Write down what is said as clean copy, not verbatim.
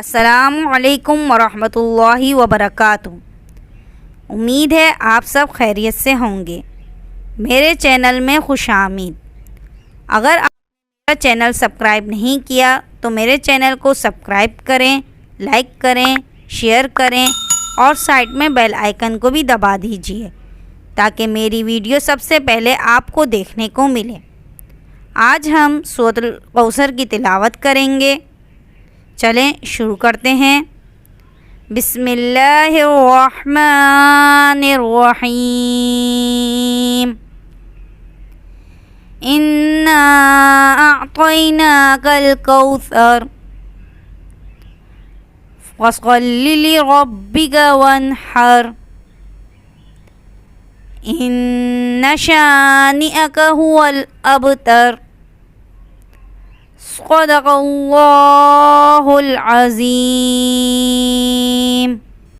السلام علیکم ورحمۃ اللہ وبرکاتہ۔ امید ہے آپ سب خیریت سے ہوں گے۔ میرے چینل میں خوش آمید۔ اگر آپ نے میرا چینل سبسکرائب نہیں کیا تو میرے چینل کو سبسکرائب کریں، لائک کریں، شیئر کریں اور سائڈ میں بیل آئیکن کو بھی دبا دیجیے تاکہ میری ویڈیو سب سے پہلے آپ کو دیکھنے کو ملے۔ آج ہم سورۃ الکوثر کی تلاوت کریں گے۔ چلیں شروع کرتے ہیں۔ بسم اللہ الرحمن الرحیم۔ انا اعطیناک الکوثر فصل لربک وانحر ان شانئک هو الابتر۔ صدق اللہ العظیم۔